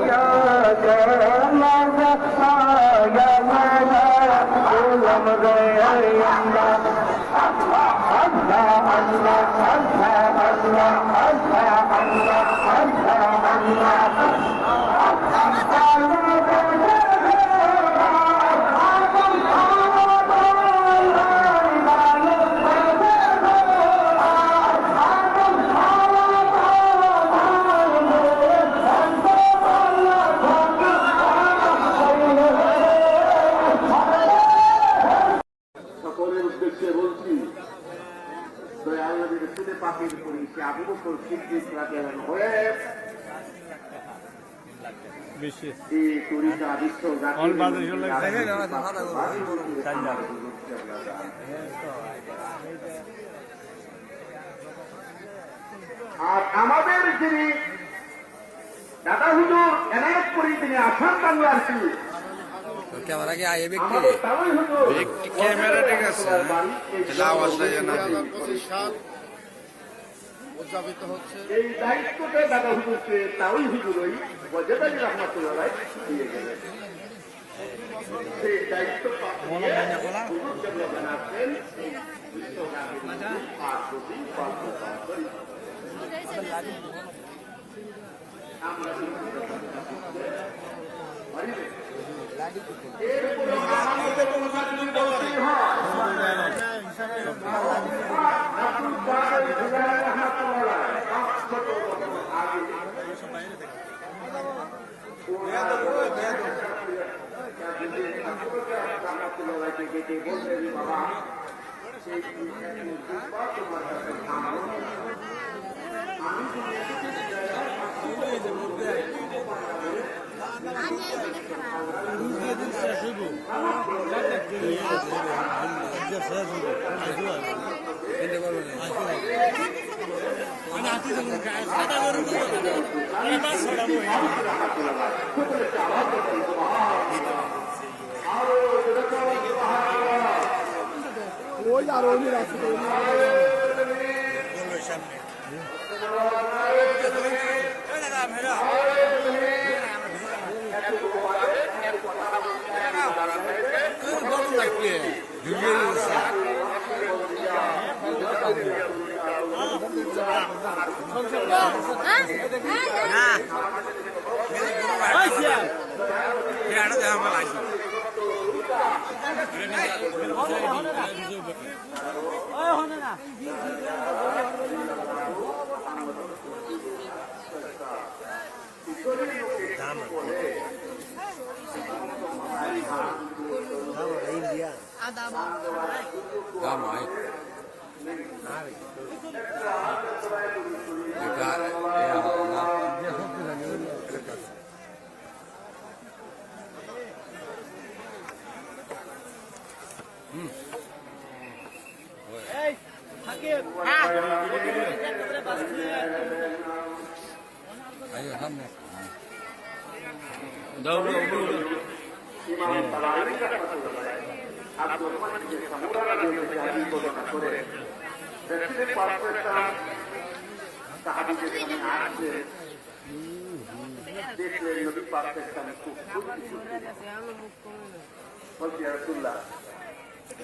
Ya আর আমাদের যিনি দাদা হুজুর এনায়েত করি তিনি আসাম বাংলার ক্যামেরা কি আইবে কি ক্যামেরা ঠিক আছে আওয়াজ যায় না উদযাপিত হচ্ছে এই দায়িত্বটা দাদা হুজুরকে তাওই হুজুরই ওয়াজেদালি রহমাতুল্লাহ দিয়ে গেলেন। সেই দায়িত্ব জানাচ্ছেন এরপরে আমাদের কোনো চাকরি বলতেই হয়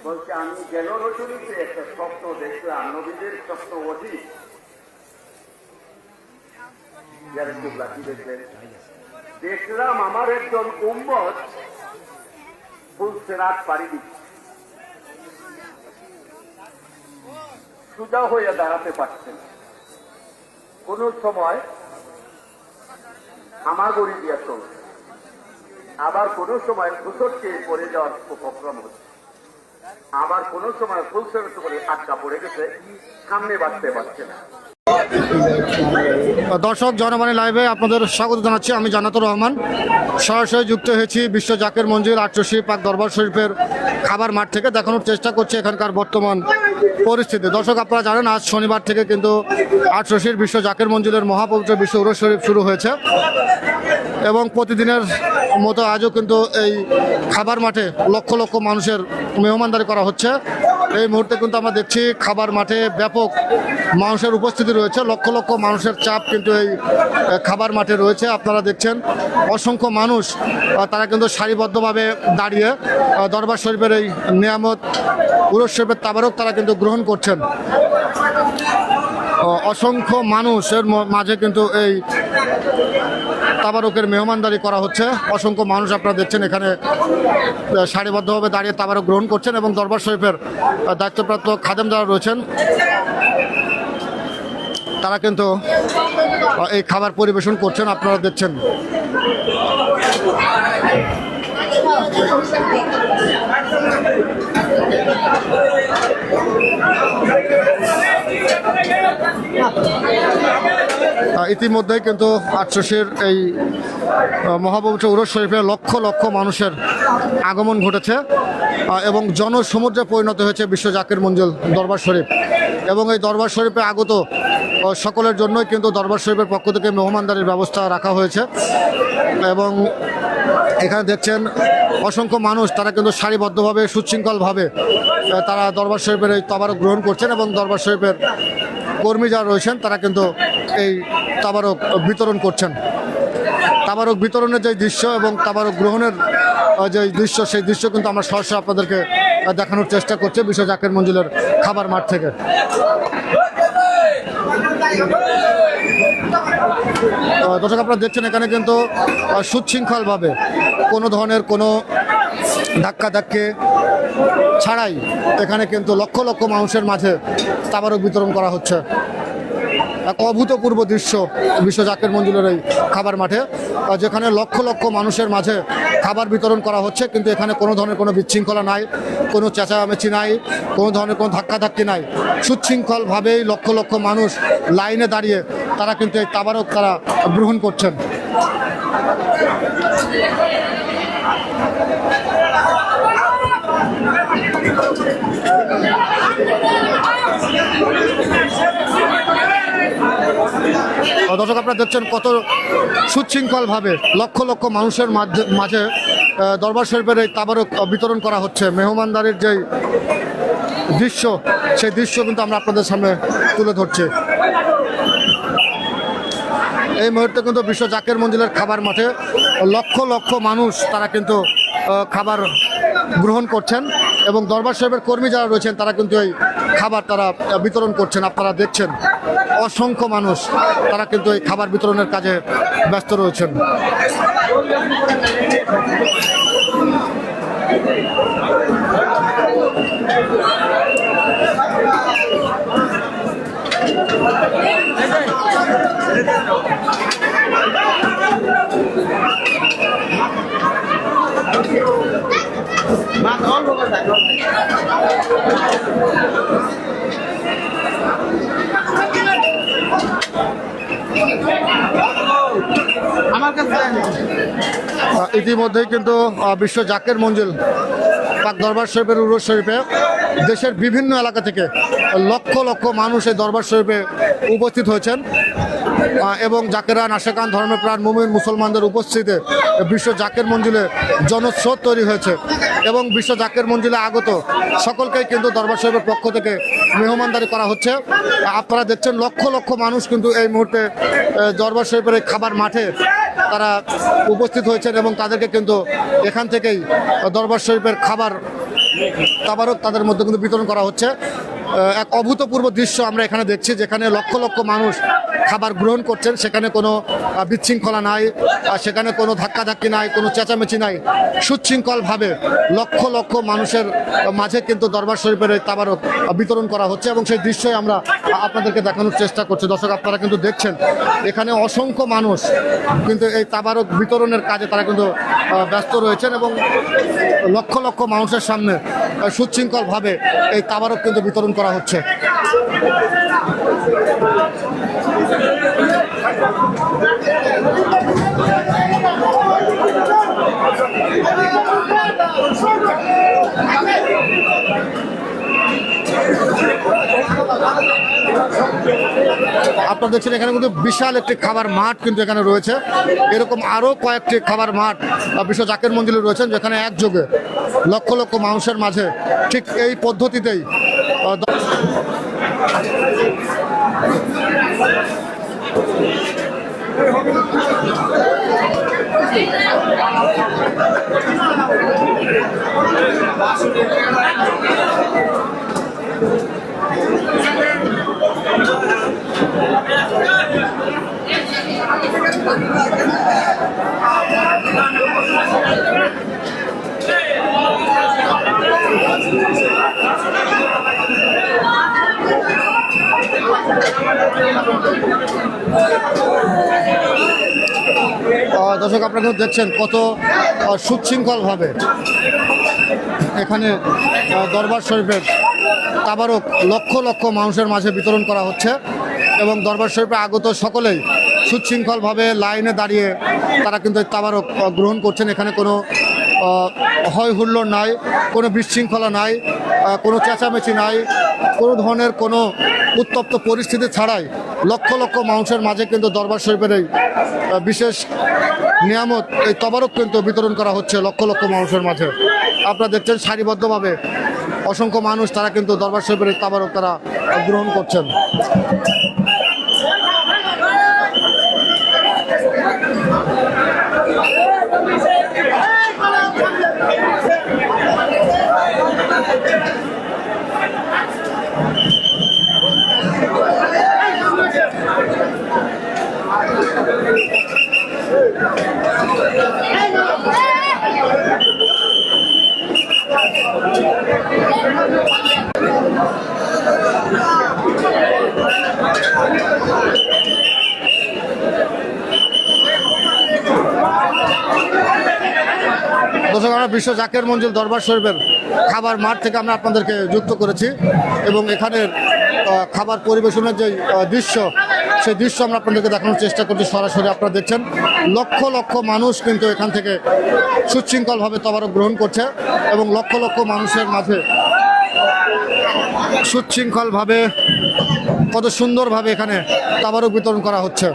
বলছে আমি গেল রজনীতে একটা স্বপ্ন দেখলাম, নবীদের স্বপ্ন অধিক। দেখলাম আমার একজন উম্মত ফুলসেরাত পাড়ি দিচ্ছে, সোজা হয়ে দাঁড়াতে পারছে না। কোন সময় হামাগুড়ি দিয়া চলছে, আবার কোন সময় খুচরকে পড়ে যাওয়ার উপক্রম হচ্ছে, আবার কোন সময় ফুলসেরাত করে আটকা পড়ে গেছে, সামনে বাড়তে পারছে না। দর্শক জনবাণী লাইভে আপনাদের স্বাগত জানাচ্ছি। আমি জান্নাতুর রহমান সরাসরি যুক্ত হয়েছি বিশ্ব জাকের মঞ্জিল ৮৮ পাক দরবার শরীফের খাবার মাঠ থেকে। দেখানোর চেষ্টা করছি এখানকার বর্তমান পরিস্থিতি। দর্শক আপনারা জানেন আজ শনিবার থেকে কিন্তু ৮৮ বিশ্ব জাকের মঞ্জিলের মহাপবিত্র বিশ্ব উরুস শরীফ শুরু হয়েছে এবং প্রতিদিনের মতো আজও কিন্তু এই খাবার মাঠে লক্ষ লক্ষ মানুষের মেহমানদারি করা হচ্ছে এই মুহূর্তে কিন্তু আমরা দেখছি খাবার মাঠে ব্যাপক মানুষের উপস্থিতি রয়েছে, লক্ষ লক্ষ মানুষের চাপ কিন্তু এই খাবার মাঠে রয়েছে। আপনারা দেখছেন অসংখ্য মানুষ তারা কিন্তু সারিবদ্ধভাবে দাঁড়িয়ে দরবার শরীফের এই নিয়ামত উরুস শরীফের তাবারক তারা কিন্তু গ্রহণ করছেন। অসংখ্য মানুষের মাঝে কিন্তু এই তাবারকের মেহমানদারি করা হচ্ছে। অসংখ্য মানুষ আপনারা দেখছেন এখানে সারিবদ্ধভাবে দাঁড়িয়ে তাবারক গ্রহণ করছেন এবং দরবার শরীফের দায়িত্বপ্রাপ্ত খাদেম যারা রয়েছেন তারা কিন্তু এই খাবার পরিবেশন করছেন, আপনারা দেখছেন। ইতিমধ্যেই কিন্তু আটশোশির এই মহাপবিত্র উরুস শরীফে লক্ষ লক্ষ মানুষের আগমন ঘটেছে এবং জনসমুদ্রে পরিণত হয়েছে বিশ্ব জাকির মঞ্জিল দরবার শরীফ। এবং এই দরবার শরীফে আগত সকলের জন্যই কিন্তু দরবার শরীফের পক্ষ থেকে মেহমানদারির ব্যবস্থা রাখা হয়েছে এবং এখানে দেখছেন অসংখ্য মানুষ তারা কিন্তু সারিবদ্ধভাবে সুশৃঙ্খলভাবে তারা দরবার শরীফের এই তাবারক গ্রহণ করছেন এবং দরবার শরীফের কর্মী যারা রয়েছেন তারা কিন্তু এই তাবারক বিতরণ করছেন। তাবারক বিতরণের যে দৃশ্য এবং তাবারক গ্রহণের যে দৃশ্য সেই দৃশ্য কিন্তু আমরা সরাসরি আপনাদেরকে দেখানোর চেষ্টা করছি বিশ্ব জাকির মঞ্জিলের খাবার মাঠ থেকে। দর্শক আপনারা দেখছেন এখানে কিন্তু সুশৃঙ্খলভাবে কোনো ধরনের কোনো ধাক্কাধাক্কি ছাড়াই এখানে কিন্তু লক্ষ লক্ষ মানুষের মাঝে তাবারক বিতরণ করা হচ্ছে। এক অভূতপূর্ব দৃশ্য বিশ্ব জাকির মঞ্জিলের এই খাবার মাঠে, যেখানে লক্ষ লক্ষ মানুষের মাঝে খাবার বিতরণ করা হচ্ছে, কিন্তু এখানে কোনো ধরনের কোনো বিশৃঙ্খলা নাই, কোনো চেঁচামেচি নাই, কোনো ধরনের কোনো ধাক্কাধাক্কি নাই। সুশৃঙ্খলভাবেই লক্ষ লক্ষ মানুষ লাইনে দাঁড়িয়ে তারা কিন্তু এই তাবারক তারা গ্রহণ করছেন। দর্শক আপনারা দেখছেন কত সুশৃঙ্খলভাবে লক্ষ লক্ষ মানুষের মাঝে দরবার শরীফের এই তাবারক বিতরণ করা হচ্ছে। মেহমানদারির যে দৃশ্য সেই দৃশ্য কিন্তু আমরা আপনাদের সামনে তুলে ধরছি। এই মুহূর্তে কিন্তু বিশ্ব জাকির মঞ্জিলের খাবার মাঠে লক্ষ লক্ষ মানুষ তারা কিন্তু খাবার গ্রহণ করছেন এবং দরবার শরীফের কর্মী যারা রয়েছেন তারা কিন্তু এই খাবার তারা বিতরণ করছেন। আপনারা দেখছেন অসংখ্য মানুষ তারা কিন্তু এই খাবার বিতরণের কাজে ব্যস্ত রয়েছেন। ইতিমধ্যেই কিন্তু বিশ্ব জাকির মঞ্জিল পাক দরবার শরীফের উরুস শরীফে দেশের বিভিন্ন এলাকা থেকে লক্ষ লক্ষ মানুষ এই দরবার শরীফে উপস্থিত হয়েছেন এবং জাকেরান আশেকান ধর্মপ্রাণ মুমিন মুসলমানদের উপস্থিতিতে বিশ্ব জাকির মঞ্জিলে জনস্রোত তৈরি হয়েছে এবং বিশ্ব জাকির মঞ্জিলে আগত সকলকেই কিন্তু দরবার শরীফের পক্ষ থেকে মেহমানদারি করা হচ্ছে। আপনারা দেখছেন লক্ষ লক্ষ মানুষ কিন্তু এই মুহূর্তে দরবার শরীফের এই খাবার মাঠে তারা উপস্থিত হয়েছেন এবং তাদেরকে কিন্তু এখান থেকেই দরবার শরীফের খাবার তাবারক তাদের মধ্যে কিন্তু বিতরণ করা হচ্ছে। এক অভূতপূর্ব দৃশ্য আমরা এখানে দেখছি, যেখানে লক্ষ লক্ষ মানুষ খাবার গ্রহণ করছেন, সেখানে কোনো বিশৃঙ্খলা নাই, সেখানে কোনো ধাক্কাধাক্কি নাই, কোনো চেঁচামেচি নাই। সুশৃঙ্খলভাবে লক্ষ লক্ষ মানুষের মাঝে কিন্তু দরবার শরীফের এই তাবারক বিতরণ করা হচ্ছে এবং সেই দৃশ্যই আমরা আপনাদেরকে দেখানোর চেষ্টা করছি। দর্শক আপনারা কিন্তু দেখছেন এখানে অসংখ্য মানুষ কিন্তু এই তাবারক বিতরণের কাজে তারা কিন্তু ব্যস্ত রয়েছেন এবং লক্ষ লক্ষ মানুষের সামনে সুশৃঙ্খলভাবে এই তাবারক কিন্তু বিতরণ করা হচ্ছে। আপনারা দেখছেন এখানে কিন্তু বিশাল একটি খাবার মাঠ কিন্তু এখানে রয়েছে। এরকম আরও কয়েকটি খাবার মাঠ বিশ্ব জাকের মঞ্জিলে রয়েছেন, যেখানে একযোগে লক্ষ লক্ষ মানুষের মাঝে ঠিক এই পদ্ধতিতেই দর্শক আপনারা কিন্তু দেখছেন কত সুশৃঙ্খলভাবে এখানে দরবার শরীফের তাবারক লক্ষ লক্ষ মানুষের মাঝে বিতরণ করা হচ্ছে এবং দরবার শরীফে আগত সকলেই সুশৃঙ্খলভাবে লাইনে দাঁড়িয়ে তারা কিন্তু তাবারক গ্রহণ করছেন। এখানে কোনো হয় হুল্লোড় নাই, কোনো বিশৃঙ্খলা নাই, কোনো চেঁচামেচি নাই, কোনো ধরনের কোনো উত্তপ্ত পরিস্থিতি ছাড়াই লক্ষ লক্ষ মানুষের মাঝে কিন্তু দরবার শরীফের এই বিশেষ নিয়ামত এই তবারক কিন্তু বিতরণ করা হচ্ছে লক্ষ লক্ষ মানুষের মাঝে। আপনারা দেখছেন সারিবদ্ধভাবে অসংখ্য মানুষ তারা কিন্তু দরবার শরীফের এই তবারক তারা গ্রহণ করছেন। দর্শক আমরা বিশ্ব জাকের মঞ্জিল দরবার শরীফের খাবার মাঠ থেকে আমরা আপনাদেরকে যুক্ত করেছি এবং এখানের খাবার পরিবেশনের যে দৃশ্য সেই দৃশ্য আমরা আপনাদেরকে দেখানোর চেষ্টা করছি সরাসরি। আপনারা দেখছেন লক্ষ লক্ষ মানুষ কিন্তু এখান থেকে সুশৃঙ্খলভাবে তবারক গ্রহণ করছে এবং লক্ষ লক্ষ মানুষের মাঝে সুশৃঙ্খলভাবে কত সুন্দরভাবে এখানে তাবারক বিতরণ করা হচ্ছে।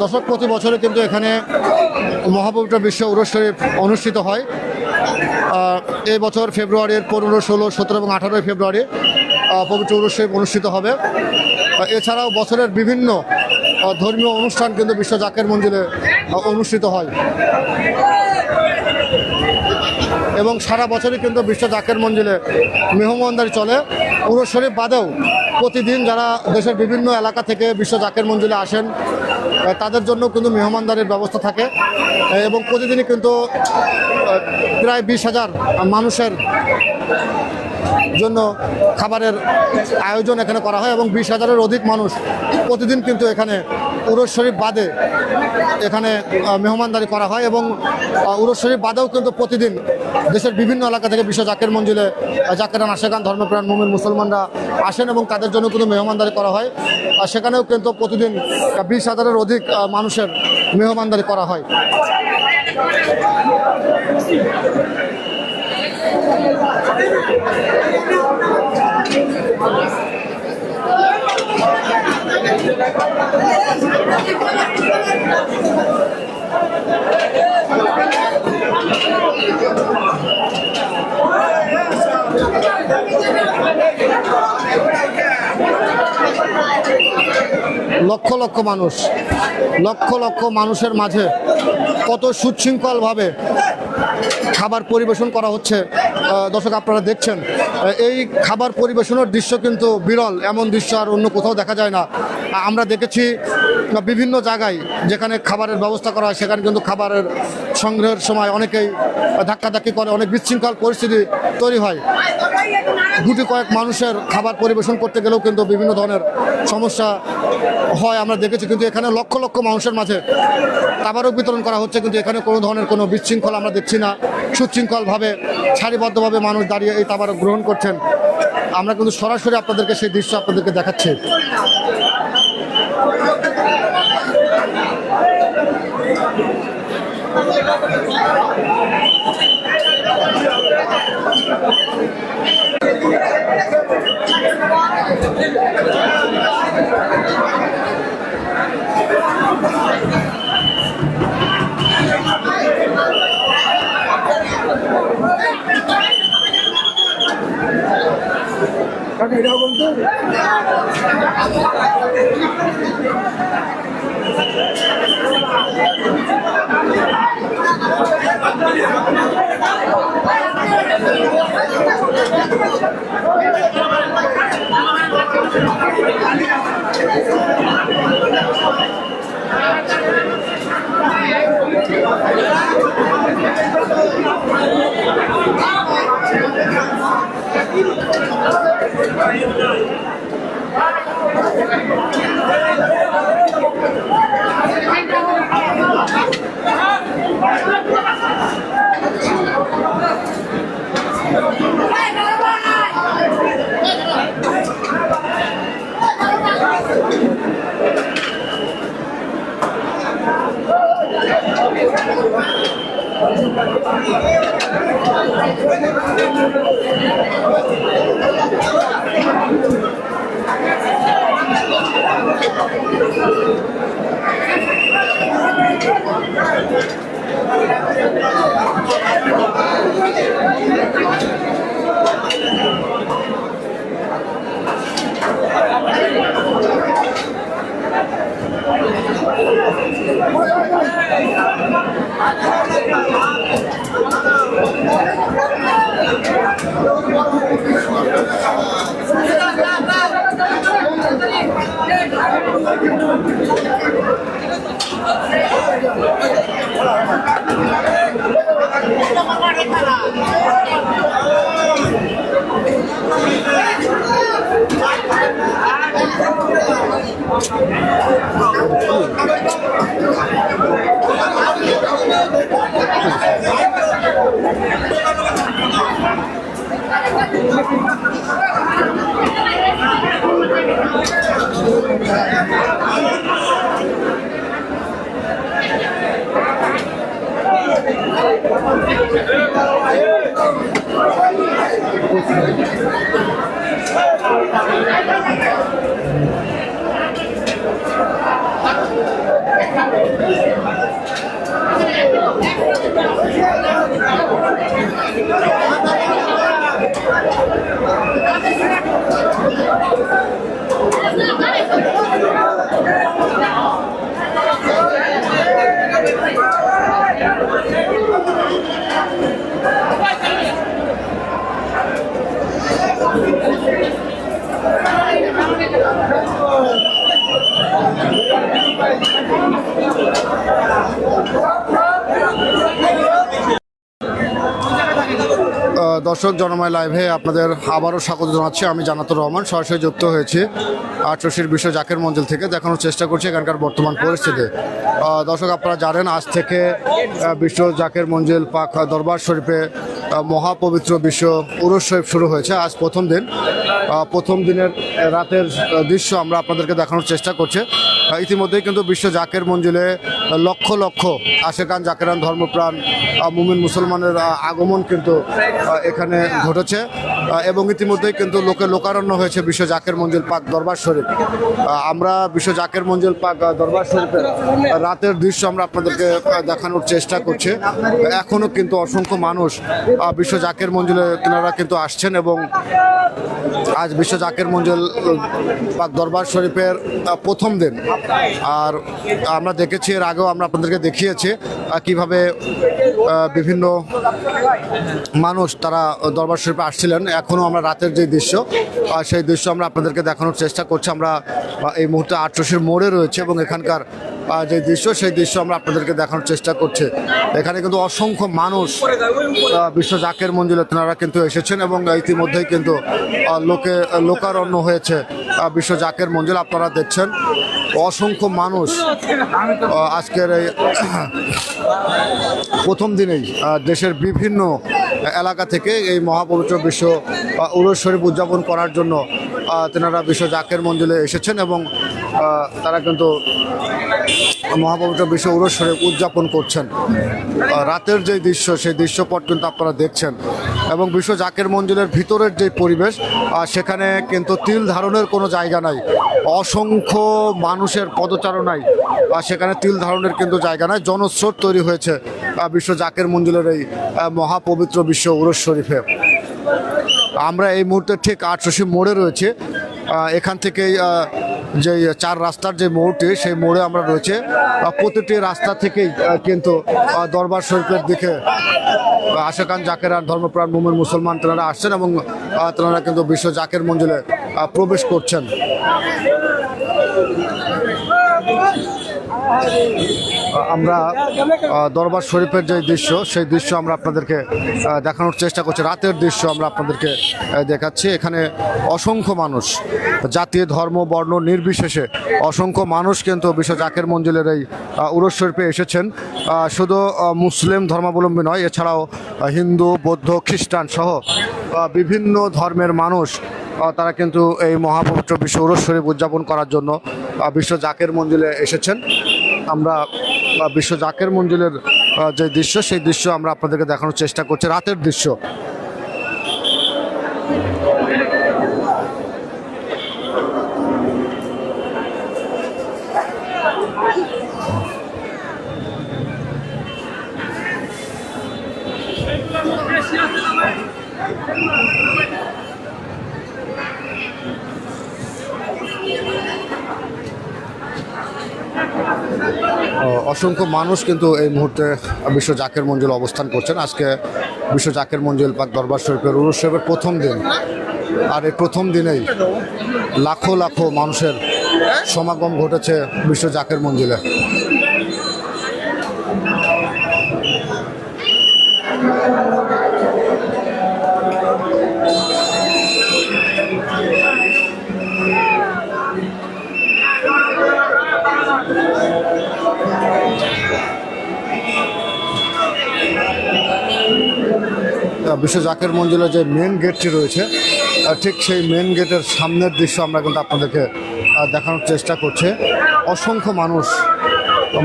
দর্শক প্রতি বছরে কিন্তু এখানে মহাপবিত্র বিশ্ব উরস শরীফ অনুষ্ঠিত হয়। এই বছর ফেব্রুয়ারির 15, 16, 17 এবং 18 ফেব্রুয়ারি পবিত্র উরস শরীফ অনুষ্ঠিত হবে। এছাড়াও বছরের বিভিন্ন ধর্মীয় অনুষ্ঠান কিন্তু বিশ্ব জাকের মঞ্জিলে অনুষ্ঠিত হয় এবং সারা বছরই কিন্তু বিশ্ব জাকের মঞ্জিলে মেহমানদারি চলে। উরস শরীফ বাদেও প্রতিদিন যারা দেশের বিভিন্ন এলাকা থেকে বিশ্ব জাকের মঞ্জিলে আসেন তাদের জন্য কিন্তু মেহমানদারির ব্যবস্থা থাকে এবং প্রতিদিনই কিন্তু প্রায় 20,000 মানুষের জন্য খাবারের আয়োজন এখানে করা হয় এবং 20,000-এর অধিক মানুষ প্রতিদিন কিন্তু এখানে উরস শরীফ বাদে এখানে মেহমানদারি করা হয় এবং উরস শরীফ বাদেও কিন্তু প্রতিদিন দেশের বিভিন্ন এলাকা থেকে বিশ্ব জাকের মঞ্জিলে জাকেরান আশেকান ধর্মপ্রাণ মুমিন মুসলমানরা আসেন এবং তাদের জন্য কিন্তু মেহমানদারি করা হয়। সেখানেও কিন্তু প্রতিদিন 20,000-এর অধিক মানুষের মেহমানদারি করা হয়। লক্ষ লক্ষ মানুষ, লক্ষ লক্ষ মানুষের মাঝে কত সুশৃঙ্খলভাবে খাবার পরিবেশন করা হচ্ছে। দর্শক আপনারা দেখছেন এই খাবার পরিবেশনের দৃশ্য কিন্তু বিরল, এমন দৃশ্য আর অন্য কোথাও দেখা যায় না। আমরা দেখেছি বিভিন্ন জায়গায় যেখানে খাবারের ব্যবস্থা করা হয় সেখানে কিন্তু খাবারের সংগ্রহের সময় অনেকেই ধাক্কাধাক্কি করে, অনেক বিশৃঙ্খল পরিস্থিতি তৈরি হয়। গুটি কয়েক মানুষের খাবার পরিবেশন করতে গেলেও কিন্তু বিভিন্ন ধরনের সমস্যা হয় আমরা দেখেছি। কিন্তু এখানে লক্ষ লক্ষ মানুষের মাঝে তাবারক বিতরণ করা হচ্ছে, কিন্তু এখানে কোনো ধরনের কোনো বিশৃঙ্খল আমরা দেখছি না। সুশৃঙ্খলভাবে সারিবদ্ধভাবে মানুষ দাঁড়িয়ে এই তাবারক গ্রহণ করছেন। আমরা কিন্তু সরাসরি আপনাদেরকে সেই দৃশ্য আপনাদেরকে দেখাচ্ছি। দর্শক জনময় লাইভে আপনাদের আবারও স্বাগত জানাচ্ছি। আমি জান্নাতুর রহমান সরাসরি যুক্ত হয়েছি আটরশির বিশ্ব জাকের মঞ্জিল থেকে। দেখানোর চেষ্টা করছি এখানকার বর্তমান পরিস্থিতি। দর্শক আপনারা জানেন আজ থেকে বিশ্ব জাকের মঞ্জিল পাক দরবার শরীফে মহাপবিত্র বিশ্ব উরুস শরীফ শুরু হয়েছে। আজ প্রথম দিন, প্রথম দিনের রাতের দৃশ্য আমরা আপনাদেরকে দেখানোর চেষ্টা করছি। ইতিমধ্যেই কিন্তু বিশ্ব জাকের মঞ্জিলে লক্ষ লক্ষ আশেকান জাকেরান ধর্মপ্রাণ মুমিন মুসলমানের আগমন কিন্তু এখানে ঘটেছে এবং ইতিমধ্যেই কিন্তু লোকারণ্য হয়েছে বিশ্ব জাকের মঞ্জিল পাক দরবার শরীফ। আমরা বিশ্ব জাকের মঞ্জিল পাক দরবার শরীফের রাতের দৃশ্য আমরা আপনাদেরকে দেখানোর চেষ্টা করছি। এখনও কিন্তু অসংখ্য মানুষ বিশ্ব জাকের মঞ্জিলে তেনারা কিন্তু আসছেন এবং আজ বিশ্ব জাকের মঞ্জিল পাক দরবার শরীফের প্রথম দিন। আর আমরা দেখেছি, এর আগেও আমরা আপনাদেরকে দেখিয়েছি কিভাবে বিভিন্ন মানুষ তারা দরবার শরীফে আসছিলেন। এখনও আমরা রাতের যে দৃশ্য সেই দৃশ্য আমরা আপনাদেরকে দেখানোর চেষ্টা করছি। আমরা এই মুহূর্তে আটরশির মোড়ে রয়েছে এবং এখানকার যে দৃশ্য সেই দৃশ্য আমরা আপনাদেরকে দেখানোর চেষ্টা করছি। এখানে কিন্তু অসংখ্য মানুষ বিশ্ব জাকের মঞ্জিলে তেনারা কিন্তু এসেছেন এবং ইতিমধ্যেই কিন্তু লোকারণ্য হয়েছে বিশ্ব জাকের মঞ্জিল। আপনারা দেখছেন অসংখ্য মানুষ আজকের এই প্রথম দিনেই দেশের বিভিন্ন এলাকা থেকে এই মহাপবিত্র বিশ্ব উরুস শরীফ উদযাপন করার জন্য তেনারা বিশ্ব জাকের মঞ্জিলে এসেছেন এবং তারা কিন্তু মহাপবিত্র বিশ্ব উরুস শরীফ উদযাপন করছেন। রাতের যে দৃশ্য সেই দৃশ্যপট কিন্তু আপনারা দেখছেন এবং বিশ্ব জাকের মঞ্জিলের ভিতরের যে পরিবেশ সেখানে কিন্তু তিল ধারণের কোনো জায়গা নাই। অসংখ্য মানুষের পদচারণায় সেখানে তিল ধারণের কিন্তু জায়গা নাই। জনস্রোত তৈরি হয়েছে বিশ্ব জাকের মঞ্জিলের এই মহাপবিত্র বিশ্ব উরুস শরীফে। আমরা এই মুহূর্তে ঠিক আটরশি মোড়ে রয়েছে। এখান থেকেই যে চার রাস্তার যে মোড়টি সেই মোড়ে আমরা রয়েছে। প্রতিটি রাস্তা থেকেই কিন্তু দরবার শরীফের দিকে আশেকান জাকের আর ধর্মপ্রাণ মুমিন মুসলমান তেনারা আসছেন এবং তেনারা কিন্তু বিশ্ব জাকের মঞ্জিলে প্রবেশ করছেন। আমরা দরবার শরীফের যে দৃশ্য সেই দৃশ্য আমরা আপনাদেরকে দেখানোর চেষ্টা করছি। রাতের দৃশ্য আমরা আপনাদেরকে দেখাচ্ছি। এখানে অসংখ্য মানুষ, জাতি ধর্ম বর্ণ নির্বিশেষে অসংখ্য মানুষ কিন্তু বিশ্ব জাকের মঞ্জিলের এই উরুস শরীফে এসেছেন। শুধু মুসলিম ধর্মাবলম্বী নয়, এছাড়াও হিন্দু বৌদ্ধ খ্রিস্টান সহ বিভিন্ন ধর্মের মানুষ তারা কিন্তু এই মহাপবিত্র বিশ্ব উরুস শরীফ উদযাপন করার জন্য বিশ্ব জাকের মঞ্জিলে এসেছেন। আমরা বিশ্ব জাকের মঞ্জিলের যে দৃশ্য সেই দৃশ্য আমরা আপনাদেরকে দেখানোর চেষ্টা করছি, রাতের দৃশ্য। অসংখ্য মানুষ কিন্তু এই মুহূর্তে বিশ্ব জাকের মঞ্জিল অবস্থান করছেন। আজকে বিশ্ব জাকের মঞ্জিল পাক দরবার শরীফের উরুস শরীফের প্রথম দিন। আর এই প্রথম দিনেই লাখো লাখো মানুষের সমাগম ঘটেছে বিশ্ব জাকের মঞ্জিলে। বিশ্ব জাকের মঞ্জিলের যে মেন গেটটি রয়েছে ঠিক সেই মেন গেটের সামনের দৃশ্য আমরা কিন্তু আপনাদেরকে দেখানোর চেষ্টা করছি। অসংখ্য মানুষ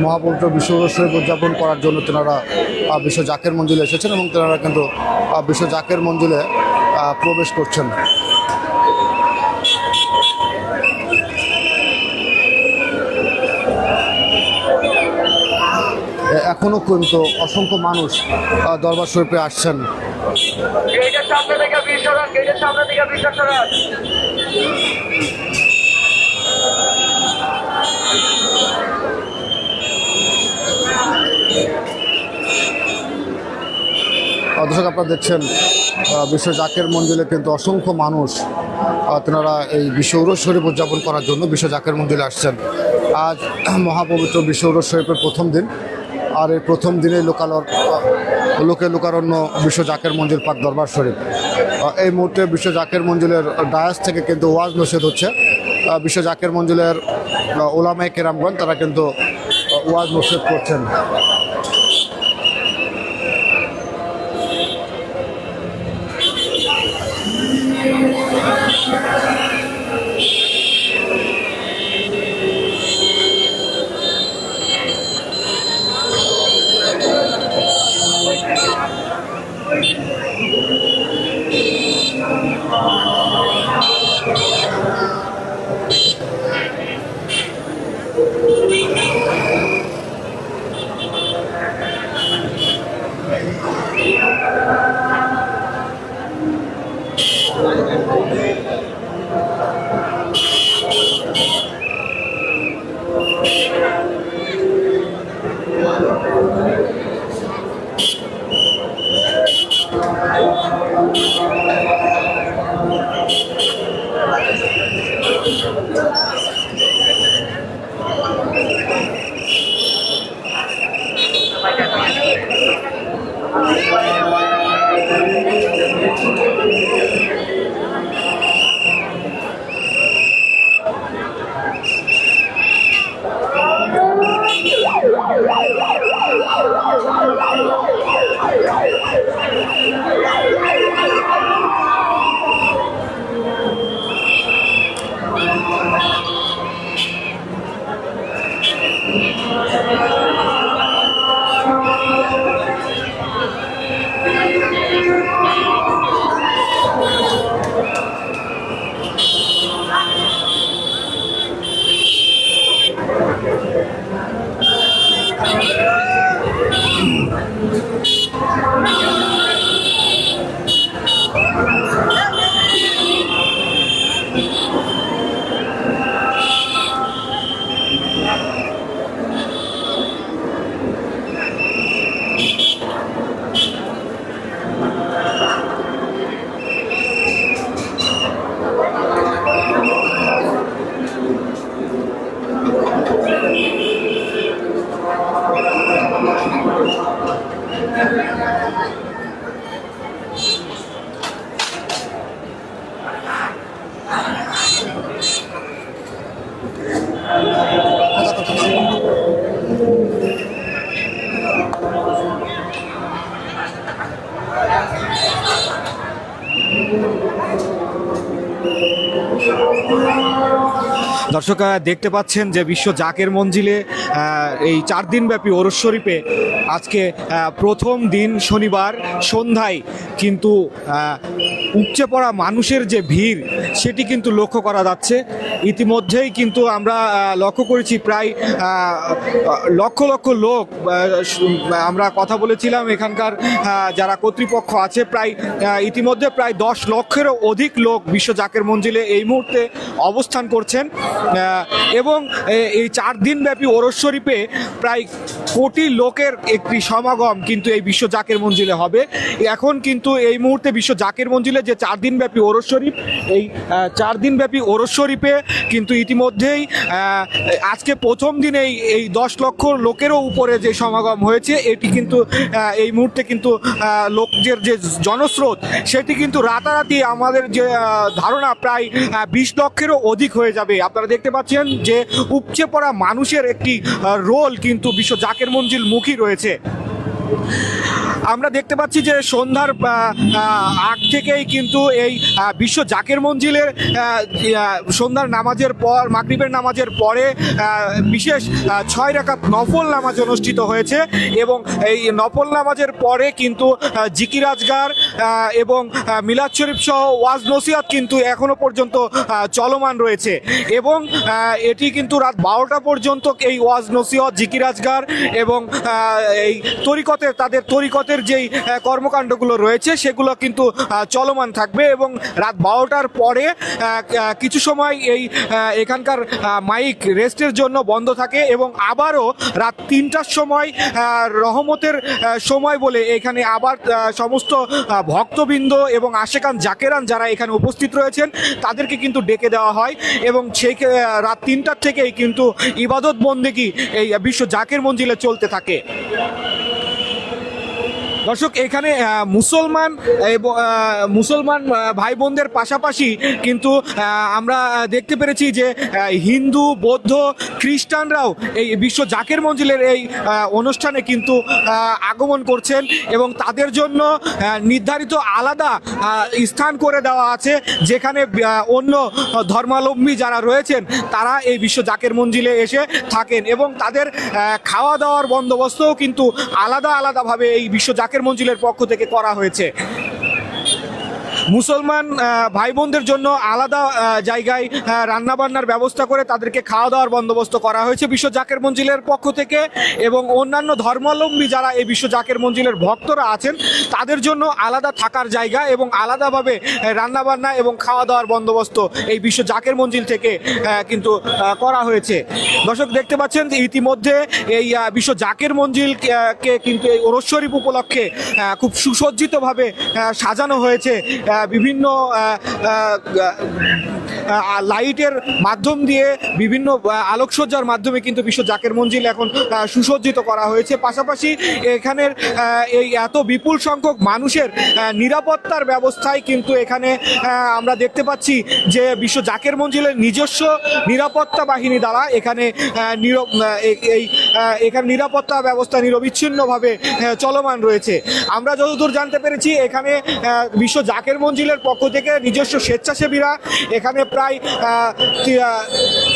মহাপবিত্র বিশ্ব উরুস শরীফ উদযাপন করার জন্য তেনারা বিশ্ব জাকের মঞ্জিলে এসেছেন এবং তেনারা কিন্তু বিশ্ব জাকের মঞ্জিলে প্রবেশ করছেন। এখনো কিন্তু অসংখ্য মানুষ দরবার শরীফে আসছেন। দর্শক আপনারা দেখছেন বিশ্ব জাকের মঞ্জিলে কিন্তু অসংখ্য মানুষ তেনারা এই বিশ্ব উরুস শরীফ উদযাপন করার জন্য বিশ্ব জাকের মঞ্জিলে আসছেন। আজ মহাপবিত্র বিশ্ব উরুস শরীফের প্রথম দিন। আর এই প্রথম দিনে লোকে লোকারণ্য বিশ্ব জাকের মঞ্জিল পাক দরবার শরীফ। এই মুহূর্তে বিশ্ব জাকের মঞ্জিলের ডায়াস থেকে কিন্তু ওয়াজ নসিহত হচ্ছে। বিশ্ব জাকের মঞ্জিলের ওলামায়ে কেরামগণ তারা কিন্তু ওয়াজ নসিহত করছেন। দর্শক দেখতে পাচ্ছেন যে বিশ্ব জাকের মঞ্জিলে এই 4 দিনব্যাপী ওরস শরীফে আজকে প্রথম দিন শনিবার সন্ধ্যায় কিন্তু উপচে পড়া মানুষের যে ভিড় সেটি কিন্তু লক্ষ্য করা যাচ্ছে। ইতিমধ্যেই কিন্তু আমরা লক্ষ্য করেছি প্রায় লক্ষ লক্ষ লোক, আমরা কথা বলেছিলাম এখানকার যারা কর্তৃপক্ষ আছে, প্রায় ইতিমধ্যে প্রায় 10 লক্ষেরও অধিক লোক বিশ্ব জাকের মঞ্জিলে এই মুহূর্তে অবস্থান করছেন এবং এই 4 দিনব্যাপী ওরস শরীফে প্রায় কোটি লোকের একটি সমাগম কিন্তু এই বিশ্ব জাকের মঞ্জিলে হবে। এখন কিন্তু এই মুহূর্তে বিশ্ব জাকের মঞ্জিলে যে 4 দিনব্যাপী ওরস শরীফ, এই 4 দিনব্যাপী ওরস শরীফে কিন্তু ইতিমধ্যেই আজকে প্রথম দিনেই এই 10 লক্ষ লোকেরও উপরে যে সমাগম হয়েছে, এটি কিন্তু এই মুহূর্তে কিন্তু লোকদের যে জনস্রোত সেটি কিন্তু রাতারাতি আমাদের যে ধারণা প্রায় 20 লক্ষেরও অধিক হয়ে যাবে। আপনারা দেখতে পাচ্ছেন যে উপচে পড়া মানুষের একটি রোল কিন্তু বিশ্ব জাকের মঞ্জিল মুখী রয়েছে। আমরা দেখতে পাচ্ছি যে সন্ধ্যার আগ থেকেই কিন্তু এই বিশ্ব জাকের মঞ্জিলের সন্ধ্যার নামাজের পর, মাগরিবের নামাজের পরে বিশেষ 6 রাকাত নফল নামাজ অনুষ্ঠিত হয়েছে এবং এই নফল নামাজের পরে কিন্তু জিকির আজগার এবং মিলাদ শরীফ সহ ওয়াজ নসিহত কিন্তু এখনো পর্যন্ত চলমান রয়েছে এবং এটি কিন্তু রাত 12টা পর্যন্ত এই ওয়াজ নসিহত, জিকির আজগার এবং এই তরিকতের, তাদের তরিকতের যেই কর্মকাণ্ডগুলো রয়েছে সেগুলো কিন্তু চলমান থাকবে এবং রাত 12টার পরে কিছু সময় এই এখানকার মাইক রেস্টের জন্য বন্ধ থাকে এবং আবারও রাত 3টার সময় রহমতের সময় বলে এখানে আবার সমস্ত ভক্তবৃন্দ এবং আশেকান জাকেরান যারা এখানে উপস্থিত রয়েছেন তাদেরকে কিন্তু ডেকে দেওয়া হয় এবং সেই রাত 3টার থেকেই কিন্তু ইবাদত বন্দেগী এই বিশ্ব জাকের মঞ্জিলে চলতে থাকে। দর্শক এখানে মুসলমান ভাই বোনদের পাশাপাশি কিন্তু আমরা দেখতে পেরেছি যে হিন্দু, বৌদ্ধ, খ্রিস্টানরাও এই বিশ্ব জাকের মঞ্জিলের এই অনুষ্ঠানে কিন্তু আগমন করছেন এবং তাদের জন্য নির্ধারিত আলাদা স্থান করে দেওয়া আছে, যেখানে অন্য ধর্মাবলম্বী যারা রয়েছেন তারা এই বিশ্ব জাকের মঞ্জিলে এসে থাকেন এবং তাদের খাওয়া দাওয়ার বন্দোবস্তও কিন্তু আলাদাভাবে এই বিশ্ব জাকের মঞ্জিলের পক্ষ থেকে করা হয়েছে। মুসলমান ভাই বোনদের জন্য আলাদা জায়গায় রান্নাবান্নার ব্যবস্থা করে তাদেরকে খাওয়া দাওয়ার বন্দোবস্ত করা হয়েছে বিশ্ব জাকের মঞ্জিলের পক্ষ থেকে, এবং অন্যান্য ধর্মাবলম্বী যারা এই বিশ্ব জাকের মঞ্জিলের ভক্তরা আছেন তাদের জন্য আলাদা থাকার জায়গা এবং আলাদাভাবে রান্নাবান্না এবং খাওয়া দাওয়ার বন্দোবস্ত এই বিশ্ব জাকের মঞ্জিল থেকে কিন্তু করা হয়েছে। দর্শক দেখতে পাচ্ছেন যে ইতিমধ্যে এই বিশ্ব জাকের মঞ্জিল কে কিন্তু এই ওরস শরীফ উপলক্ষে খুব সুসজ্জিতভাবে সাজানো হয়েছে। বিভিন্ন লাইটের মাধ্যম দিয়ে, বিভিন্ন আলোকসজ্জার মাধ্যমে কিন্তু বিশ্ব জাকের মঞ্জিল এখন সুসজ্জিত করা হয়েছে। পাশাপাশি এখানের এই এত বিপুল সংখ্যক মানুষের নিরাপত্তার ব্যবস্থায় কিন্তু এখানে আমরা দেখতে পাচ্ছি যে বিশ্ব জাকের মঞ্জিলের নিজস্ব নিরাপত্তা বাহিনী দ্বারা এখানে এখানে নিরাপত্তা ব্যবস্থা নিরবিচ্ছিন্নভাবে চলমান রয়েছে। আমরা যতদূর জানতে পেরেছি এখানে বিশ্ব জাকের মঞ্জিলের পক্ষ থেকে নিজস্ব স্বেচ্ছাসেবীরা এখানে প্রায়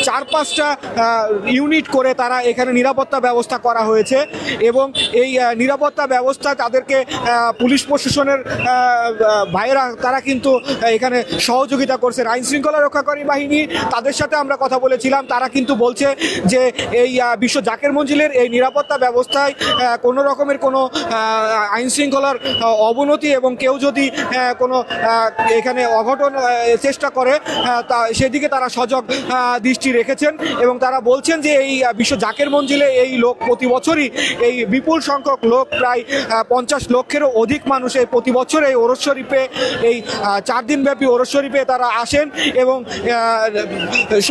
4-5টা ইউনিট করে তারা এখানে নিরাপত্তা ব্যবস্থা করা হয়েছে, এবং এই নিরাপত্তা ব্যবস্থা তাদেরকে পুলিশ প্রশাসনের ভাইয়েরা তারা কিন্তু এখানে সহযোগিতা করছেন। আইন শৃঙ্খলা রক্ষাকারী বাহিনী তাদের সাথে আমরা কথা বলেছিলাম, তারা কিন্তু বলছে যে এই বিশ্ব জাকের মঞ্জিলের এই নিরাপত্তা ব্যবস্থায় কোনো রকমের কোনো আইন শৃঙ্খলার অবনতি এবং কেউ যদি কোনো এখানে অঘটন চেষ্টা করে তা সেদিকে তারা সজাগ দৃষ্টি রেখেছেন, এবং তারা বলছেন যে এই বিশ্ব জাকের মঞ্জিলে এই লোক প্রতি বছরই এই বিপুল সংখ্যক লোক প্রায় 50 লক্ষেরও অধিক মানুষ এই প্রতি বছর এই ওরস শরীফে এই 4 দিনব্যাপী ওরস শরীফে তারা আসেন, এবং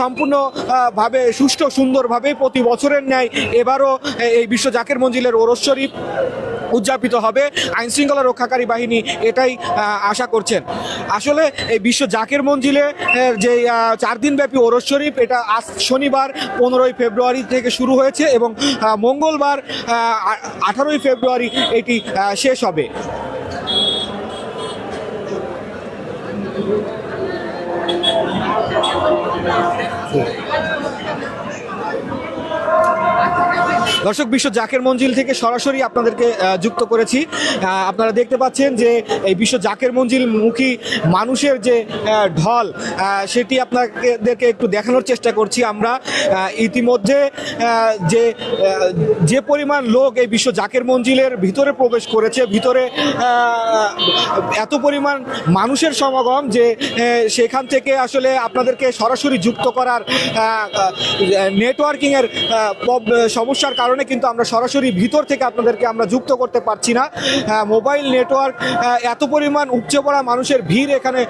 সম্পূর্ণভাবে সুষ্ঠু সুন্দরভাবেই প্রতি বছরের ন্যায় এবারও এই বিশ্ব জাকের মঞ্জিলের ওরস শরীফ উদযাপিত হবে। আইন শৃঙ্খলা রক্ষাকারী বাহিনী এটাই আশা করছেন। আসলে এই বিশ্ব জাকের মঞ্জিলে যে 4 দিনব্যাপী ওরস শরীফ এটা আজ শনিবার 15ই ফেব্রুয়ারি থেকে শুরু হয়েছে, এবং মঙ্গলবার 18ই ফেব্রুয়ারি এটি শেষ হবে। দর্শক, বিশ্ব জাকের মঞ্জিল থেকে সরাসরি আপনাদেরকে যুক্ত করেছি। আপনারা দেখতে পাচ্ছেন যে এই বিশ্ব জাকের মঞ্জিল মুখী মানুষের যে ঢল সেটি আপনাদেরকে একটু দেখানোর চেষ্টা করছি আমরা। ইতিমধ্যে যে পরিমাণ লোক এই বিশ্ব জাকের মঞ্জিলের ভিতরে প্রবেশ করেছে, ভিতরে এত পরিমাণ মানুষের সমাগম যে সেখান থেকে আসলে আপনাদেরকে সরাসরি যুক্ত করার নেটওয়ার্কিংয়ের সমস্যার কারণে কিন্তু আমরা সরাসরি ভিতর থেকে আপনাদেরকে আমরা যুক্ত করতে পারছি না। মোবাইল নেটওয়ার্ক এত পরিমাণ উপচে পড়া মানুষের ভিড় এখানে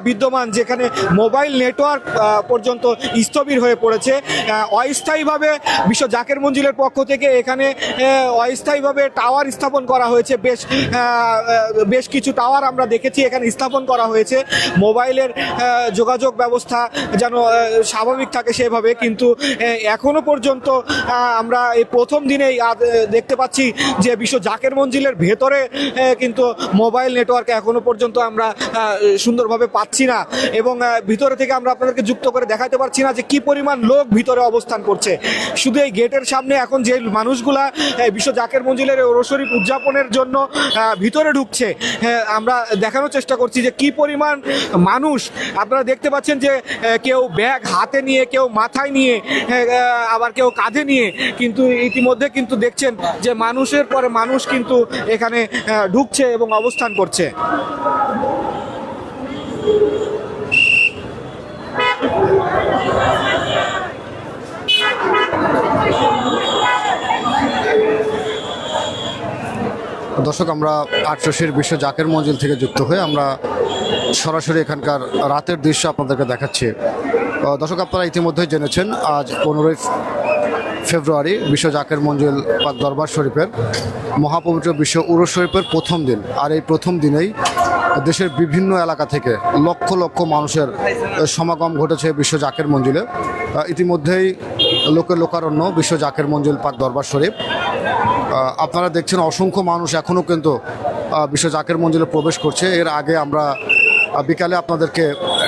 বিদ্যমান, যেখানে মোবাইল নেটওয়ার্ক পর্যন্ত স্থবির হয়ে পড়েছে। অস্থায়ীভাবে বিশ্ব জাকের মঞ্জিলের পক্ষ থেকে এখানে অস্থায়ীভাবে টাওয়ার স্থাপন করা হয়েছে। বেশ কিছু টাওয়ার আমরা দেখেছি এখানে স্থাপন করা হয়েছে, মোবাইলের যোগাযোগ ব্যবস্থা যেন স্বাভাবিক থাকে সেভাবে। কিন্তু এখনো পর্যন্ত আমরা এই প্রথম দিনেই দেখতে পাচ্ছি যে বিশ্ব জাকের মঞ্জিলের ভেতরে কিন্তু মোবাইল নেটওয়ার্ক এখনো পর্যন্ত আমরা সুন্দরভাবে পাচ্ছি না, এবং ভিতরে থেকে আমরা আপনাদেরকে যুক্ত করে দেখাতে পারছি না যে কি পরিমাণ লোক ভিতরে অবস্থান করছে। শুধু এই গেটের সামনে এখন যে মানুষগুলা বিশ্ব জাকের মঞ্জিলের ওরস শরীফ উদযাপনের জন্য ভিতরে ঢুকছে, আমরা দেখানোর চেষ্টা করছি যে কি পরিমাণ মানুষ। আপনারা দেখতে পাচ্ছেন যে কেউ ব্যাগ হাতে নিয়ে, কেউ মাথায় নিয়ে, আবার কেউ কাঁধে নিয়ে, কিন্তু ইতিমধ্যে কিন্তু দেখছেন যে মানুষের পরে মানুষ কিন্তু এখানে ঢুকছে এবং অবস্থান করছে। দর্শক, আমরা আটশোশির বিশ্ব জাকের মঞ্জিল থেকে যুক্ত হয়ে আমরা সরাসরি এখানকার রাতের দৃশ্য আপনাদেরকে দেখাচ্ছি। দর্শক, আপনারা ইতিমধ্যেই জেনেছেন আজ 15ই ফেব্রুয়ারি বিশ্ব জাকের মঞ্জিল পাক দরবার শরীফের মহাপবিত্র বিশ্ব উরস শরীফের প্রথম দিন। আর এই প্রথম দিনেই দেশের বিভিন্ন এলাকা থেকে লক্ষ লক্ষ মানুষের সমাগম ঘটেছে বিশ্ব জাকের মঞ্জিলে। ইতিমধ্যেই লোকের লোকারণ্য বিশ্ব জাকের মঞ্জিল পাক দরবার শরীফ। আপনারা দেখছেন অসংখ্য মানুষ এখনও কিন্তু বিশ্ব জাকের মঞ্জিলে প্রবেশ করছে। এর আগে আমরা বিকালে আপনাদেরকে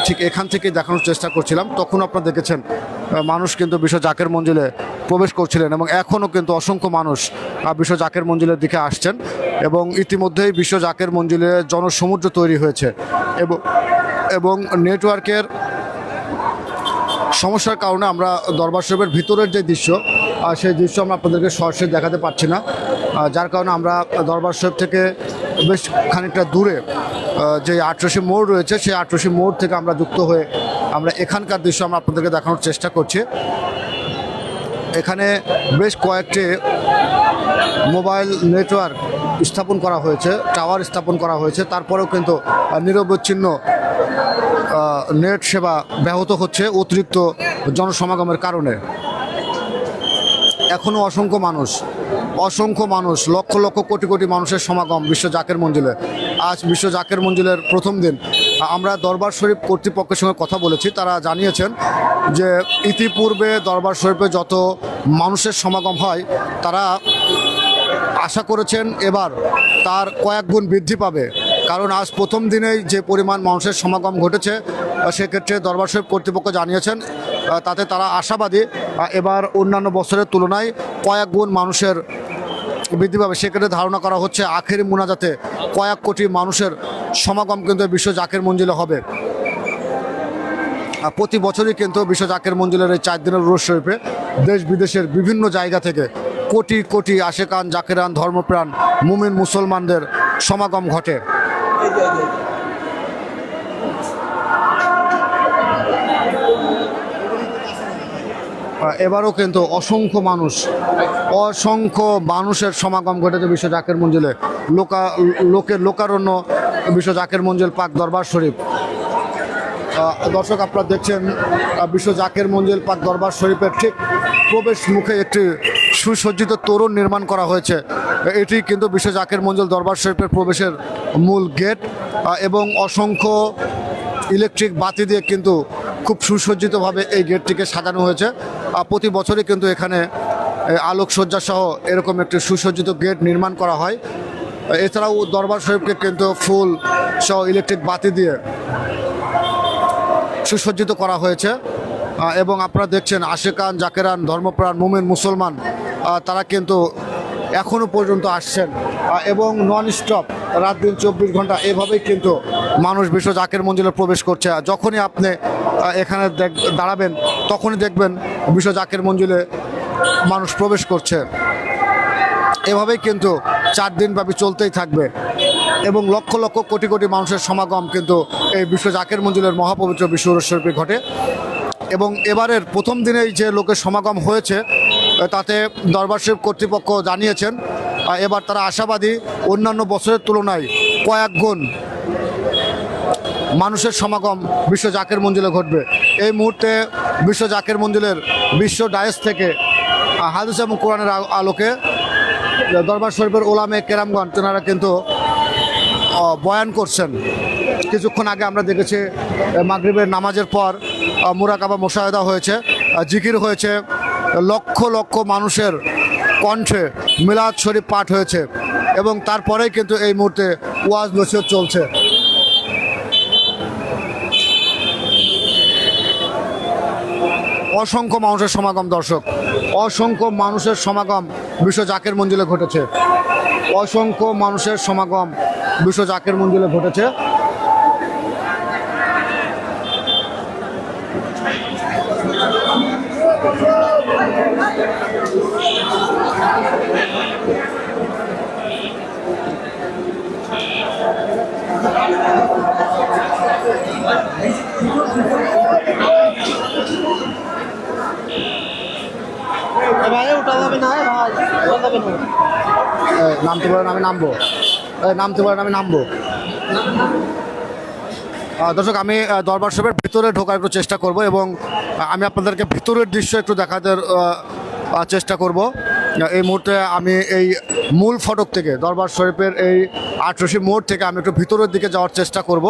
ঠিক এখান থেকে দেখানোর চেষ্টা করছিলাম, তখন আপনারা দেখেছেন মানুষ কিন্তু বিশ্ব জাকের মঞ্জিলে প্রবেশ করছিলেন, এবং এখনও কিন্তু অসংখ্য মানুষ বিশ্ব জাকের মঞ্জিলের দিকে আসছেন। এবং ইতিমধ্যেই বিশ্ব জাকের মঞ্জিলে জনসমুদ্র তৈরি হয়েছে এবং নেটওয়ার্কের সমস্যার কারণে আমরা দরবার শরীফের ভিতরের যে দৃশ্য সেই দৃশ্য আমরা আপনাদেরকে সরাসরি দেখাতে পারছি না, যার কারণে আমরা দরবার শরীফ থেকে বেশ খানিকটা দূরে যে আটরশি মোড় রয়েছে সেই আটরশি মোড় থেকে আমরা যুক্ত হয়ে আমরা এখানকার দৃশ্য আমরা আপনাদেরকে দেখানোর চেষ্টা করছি। এখানে বেশ কয়েকটি মোবাইল নেটওয়ার্ক স্থাপন করা হয়েছে, টাওয়ার স্থাপন করা হয়েছে, তারপরেও কিন্তু নিরবচ্ছিন্ন নেট সেবা ব্যাহত হচ্ছে অতিরিক্ত জনসমাগমের কারণে। এখনও অসংখ্য মানুষ লক্ষ লক্ষ কোটি কোটি মানুষের সমাগম বিশ্ব জাকের মঞ্জিলে। আজ বিশ্ব জাকের মঞ্জিলের প্রথম দিন। আমরা দরবার শরীফ কর্তৃপক্ষের সঙ্গে কথা বলেছি, তারা জানিয়েছেন যে ইতিপূর্বে দরবার শরীফে যত মানুষের সমাগম হয় তারা আশা করেছেন এবার তার কয়েক গুণ বৃদ্ধি পাবে, কারণ আজ প্রথম দিনেই যে পরিমাণ মানুষের সমাগম ঘটেছে সেক্ষেত্রে দরবার শরীফ কর্তৃপক্ষ জানিয়েছেন তাতে তারা আশাবাদী এবার অন্যান্য বছরের তুলনায় কয়েক গুণ মানুষের বৃদ্ধি পাবে। সেক্ষেত্রে ধারণা করা হচ্ছে আখেরি মুনাজাতে কয়েক কোটি মানুষের সমাগম কিন্তু বিশ্ব জাকের মঞ্জিলে হবে। প্রতি বছরই কিন্তু বিশ্ব জাকের মঞ্জিলের এই 4 দিনের উরুস শরীফে দেশ বিদেশের বিভিন্ন জায়গা থেকে কোটি কোটি আশেকান জাকেরান ধর্মপ্রাণ মুমিন মুসলমানদের সমাগম ঘটে। এবারও কিন্তু অসংখ্য মানুষের সমাগম ঘটেছে বিশ্ব জাকের মঞ্জিলে। লোকের লোকারণ্য বিশ্ব জাকের মঞ্জিল পাক দরবার শরীফ। দর্শক, আপনারা দেখছেন বিশ্ব জাকের মঞ্জিল পাক দরবার শরীফের ঠিক প্রবেশ মুখে একটি সুসজ্জিত তোরণ নির্মাণ করা হয়েছে। এটি কিন্তু বিশ্ব জাকের মঞ্জিল দরবার শরীফের প্রবেশের মূল গেট এবং অসংখ্য ইলেকট্রিক বাতি দিয়ে কিন্তু খুব সুসজ্জিতভাবে এই গেটটিকে সাজানো হয়েছে। প্রতি বছরই কিন্তু এখানে আলোকসজ্জা সহ এরকম একটি সুসজ্জিত গেট নির্মাণ করা হয়। এছাড়াও দরবার শরীফকে কিন্তু ফুল সহ ইলেকট্রিক বাতি দিয়ে সুসজ্জিত করা হয়েছে এবং আপনারা দেখছেন আশেকান জাকেরান ধর্মপ্রাণ মুমিন মুসলমান তারা কিন্তু এখনও পর্যন্ত আসছেন এবং নন স্টপ রাত দিন 24 ঘন্টা এভাবেই কিন্তু মানুষ বিশ্ব জাকের মঞ্জিলে প্রবেশ করছে। যখনই আপনি এখানে দাঁড়াবেন তখনই দেখবেন বিশ্ব জাকের মঞ্জিলে মানুষ প্রবেশ করছে। এভাবেই কিন্তু 4 দিন ব্যাপী চলতেই থাকবে এবং লক্ষ লক্ষ কোটি কোটি মানুষের সমাগম কিন্তু এই বিশ্ব জাকের মঞ্জিলের মহাপবিত্র বিশ্ব উরুস শরীফে ঘটে। এবং এবারের প্রথম দিনেই যে লোকের সমাগম হয়েছে তাতে দরবার শরীফ কর্তৃপক্ষ জানিয়েছেন এবার তারা আশাবাদী অন্যান্য বছরের তুলনায় কয়েক গুণ মানুষের সমাগম বিশ্ব জাকের মঞ্জিলে ঘটবে। এই মুহূর্তে বিশ্ব জাকের মঞ্জিলের বিশ্ব ডায়েস থেকে হাদিস এবং কোরআনের আলোকে দরবার শরীফের ওলামে কেরামগণ তেনারা কিন্তু বয়ান করছেন। কিছুক্ষণ আগে আমরা দেখেছি মাগরিবের নামাজের পর মুরাকাবা মোশাহেদা হয়েছে, জিকির হয়েছে, লক্ষ লক্ষ মানুষের কণ্ঠে মিলাদ শরীফ পাঠ হয়েছে এবং তারপরেই কিন্তু এই মুহূর্তে ওয়াজ নসিহত চলছে। অসংখ্য মানুষের সমাগম, দর্শক, অসংখ্য মানুষের সমাগম বিশ্ব জাকের মঞ্জিলে ঘটেছে। অসংখ্য মানুষের সমাগম বিশ্ব জাকের মঞ্জিলে ঘটেছে। নামতে পারেন, আমি নামবো। নামতে পারেন, আমি নামবো। দর্শক, আমি দরবার শরীফের ভিতরে ঢোকার একটু চেষ্টা করব এবং আমি আপনাদেরকে ভিতরের দৃশ্য একটু দেখাতে চেষ্টা করব। এই মুহূর্তে আমি এই মূল ফটক থেকে দরবার শরীফের এই আটরশি মোড় থেকে আমি একটু ভিতরের দিকে যাওয়ার চেষ্টা করব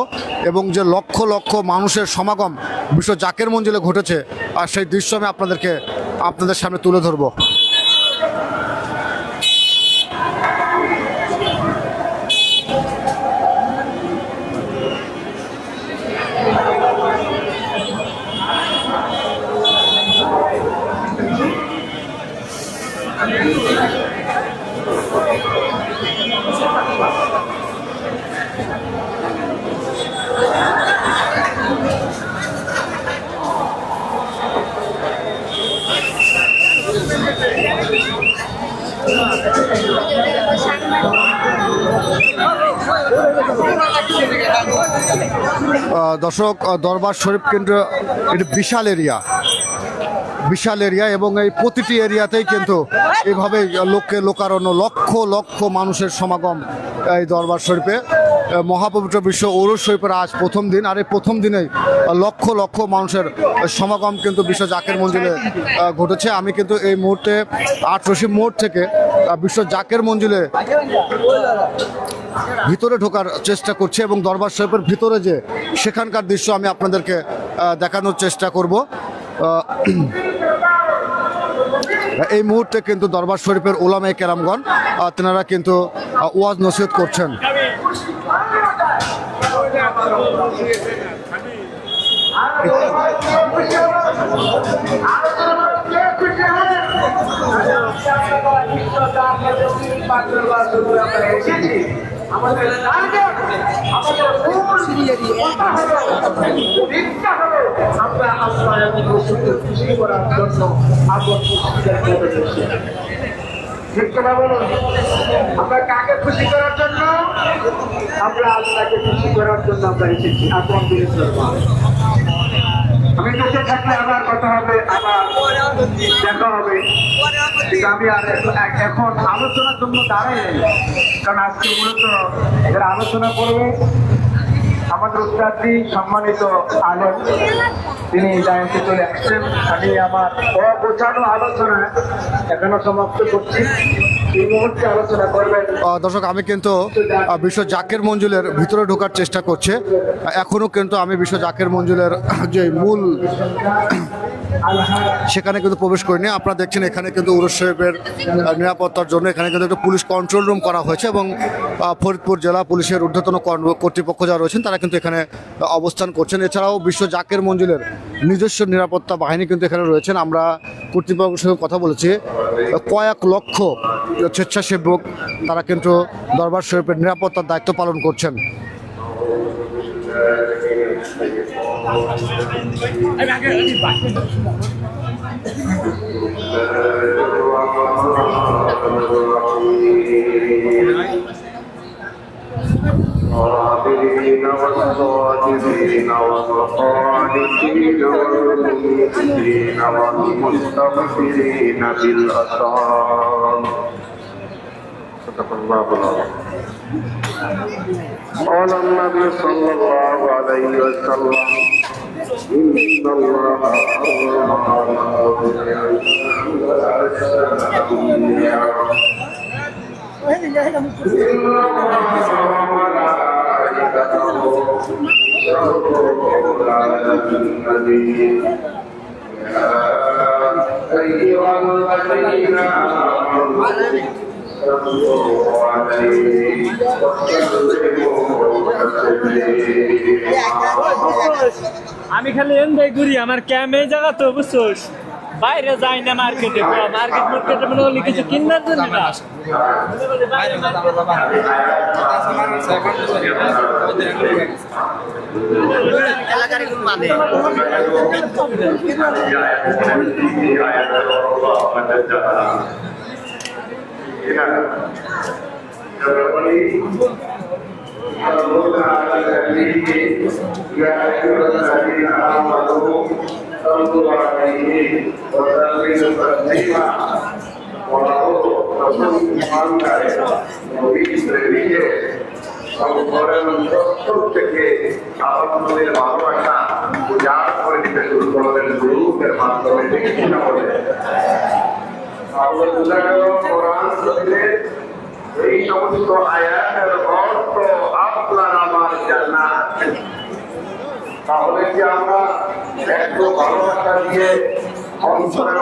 এবং যে লক্ষ লক্ষ মানুষের সমাগম বিশ্ব জাকের মঞ্জিলে ঘটেছে আর সেই দৃশ্য আমি আপনাদের সামনে তুলে ধরবো। দর্শক, দরবার শরীফ কিন্তু এটি বিশাল এরিয়া এবং এই প্রতিটি এরিয়াতেই কিন্তু এইভাবে লোকারণ্য লক্ষ লক্ষ মানুষের সমাগম এই দরবার শরীফে। মহাপবিত্র বিশ্ব ওরস শরীফের আজ প্রথম দিন, আর এই প্রথম দিনেই লক্ষ লক্ষ মানুষের সমাগম কিন্তু বিশ্ব জাকের মঞ্জিলে ঘটেছে। আমি কিন্তু এই মুহূর্তে আটরশি মোড় থেকে বিশ্ব জাকের মঞ্জিলে ভিতরে ঢোকার চেষ্টা করছি এবং দরবার শরীফের ভিতরে যে সেখানকার দৃশ্য আমি আপনাদেরকে দেখানোর চেষ্টা করব। এই মুহূর্তে কিন্তু দরবার শরীফের ওলামায়ে কেরামগণ তেনারা কিন্তু ওয়াজ নসিহত করছেন। আমাদের আমরা আল্লাহ এবং রসুলকে খুশি করার জন্য ঠিক কথা বলুন। আমরা কাকে খুশি করার জন্য? আমরা আল্লাহকে খুশি করার জন্য আমরা এসেছি। আপন আমি দেশে থাকলে আবার কথা হবে, আবার দেখা হবে। আমি আর এখন আলোচনার জন্য দাঁড়াই নেই, কারণ আজকে মূলত যারা আলোচনা করবে আমাদের উস্তাদজি সম্মানিত আলেম, তিনি দায়িত্বে চলে আসছেন। আমি আমার অগোছানো আলোচনা এখনো সমাপ্ত করছি। এই মুহূর্তে আলোচনা করবেন। দর্শক, আমি কিন্তু বিশ্ব জাকের মঞ্জিলের ভিতরে ঢোকার চেষ্টা করছে। এখনো কিন্তু আমি বিশ্ব জাকের মঞ্জিলের যে মূল সেখানে কিন্তু প্রবেশ করিনি। আপনারা দেখছেন এখানে কিন্তু উরস শরীফের নিরাপত্তার জন্য এখানে কিন্তু একটা পুলিশ কন্ট্রোল রুম করা হয়েছে এবং ফরিদপুর জেলা পুলিশের ঊর্ধ্বতন কর্তৃপক্ষ যারা রয়েছেন তারা কিন্তু এখানে অবস্থান করছেন। এছাড়াও বিশ্ব জাকের মঞ্জিলের নিজস্ব নিরাপত্তা বাহিনী কিন্তু এখানে রয়েছেন। আমরা কর্তৃপক্ষের সঙ্গে কথা বলেছি, কয়েক লক্ষ স্বেচ্ছাসেবক তারা কিন্তু দরবার শরীফের নিরাপত্তার দায়িত্ব পালন করছেন। الصابرين والصادقين والقانتين والمنفقين والمستغفرين بالأسحار. صدق الله العظيم. قال النبي صلى الله عليه وسلم إن الله আমি খালি এনদাই ঘুরি, আমার ক্যামে জায়গা তো বুঝছোস, বাইরে যাই না মার্কেটে। মার্কেটে মানে হলে কিছু কিনার জন্য না। থেকে আমাদের ভালোবাসা উজাড় করে দিতে শুরু করলেন গ্রুপের মাধ্যমে। এই সমস্ত আয়াতের অর্থ আপনার আমার জান্নাত। তাহলে কি আমরা একটু ভালোবাসা দিয়ে অন্তরের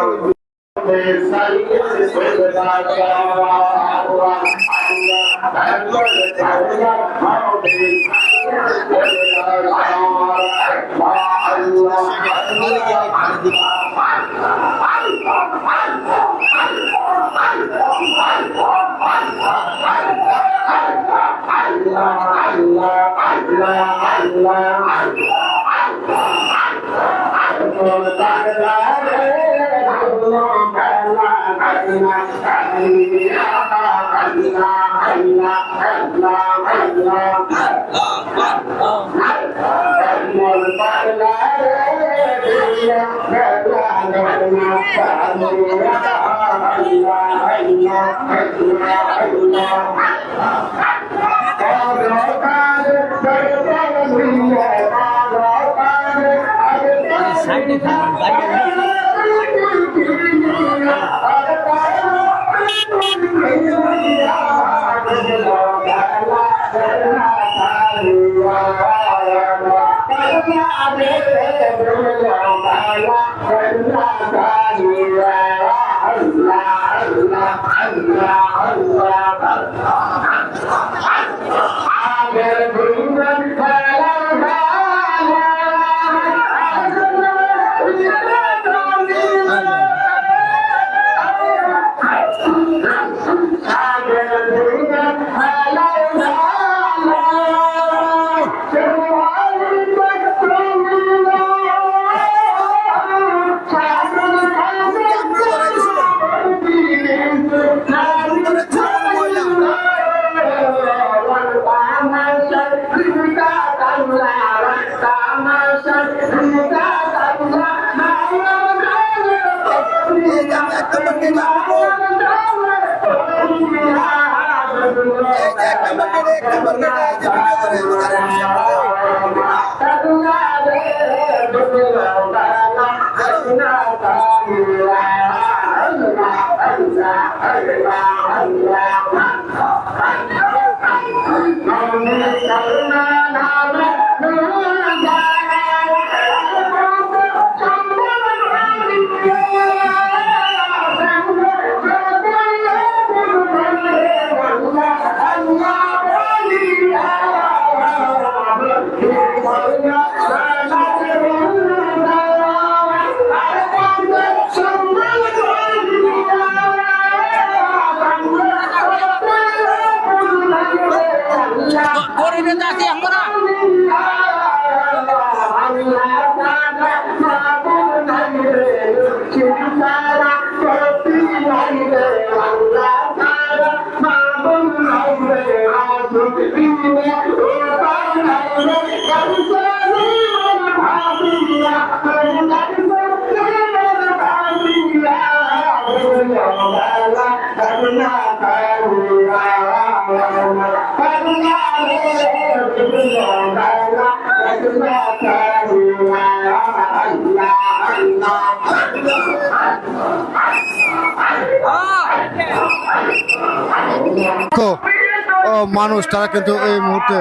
মানুষ তারা কিন্তু এই মুহূর্তে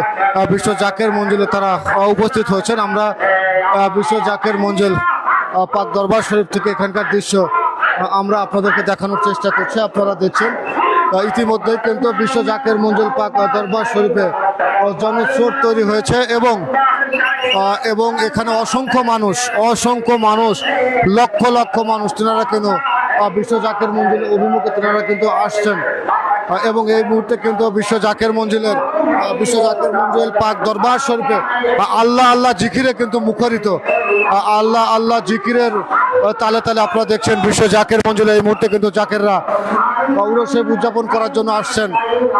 বিশ্ব জাকের মঞ্জিলে তারা উপস্থিত হয়েছেন। আমরা বিশ্ব জাকের মঞ্জিল পাক দরবার শরীফ থেকে এখানকার দৃশ্য আমরা আপনাদেরকে দেখানোর চেষ্টা করছি। আপনারা দেখছেন ইতিমধ্যেই কিন্তু বিশ্ব জাকের মঞ্জিল পাক দরবার শরীফে জনস্রোত তৈরি হয়েছে এবং এখানে অসংখ্য মানুষ লক্ষ লক্ষ মানুষ তেনারা কিন্তু বিশ্ব জাকের মঞ্জিলের অভিমুখে তেনারা কিন্তু আসছেন এবং এই মুহূর্তে কিন্তু বিশ্ব জাকের মঞ্জিল পাক দরবার শরীফে আল্লাহ আল্লাহ জিকিরে কিন্তু মুখরিত। আল্লাহ আল্লাহ জিকিরের তালে তালে আপনারা দেখছেন বিশ্ব জাকের মঞ্জিলে এই মুহূর্তে কিন্তু জাকেররা উরুস উদযাপন করার জন্য আসছেন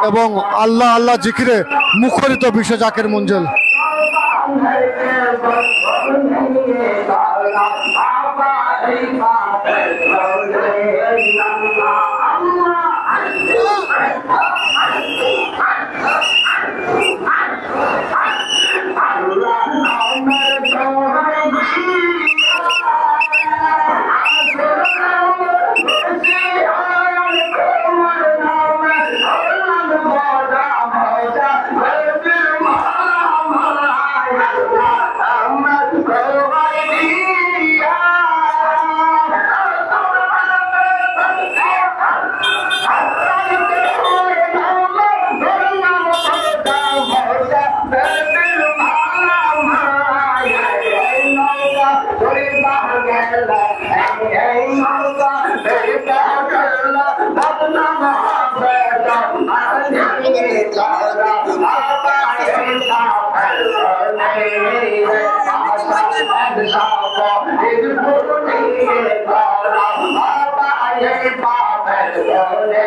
এবং আল্লাহ আল্লাহ জিকিরে মুখরিত বিশ্ব জাকের মঞ্জিল।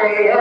Hey,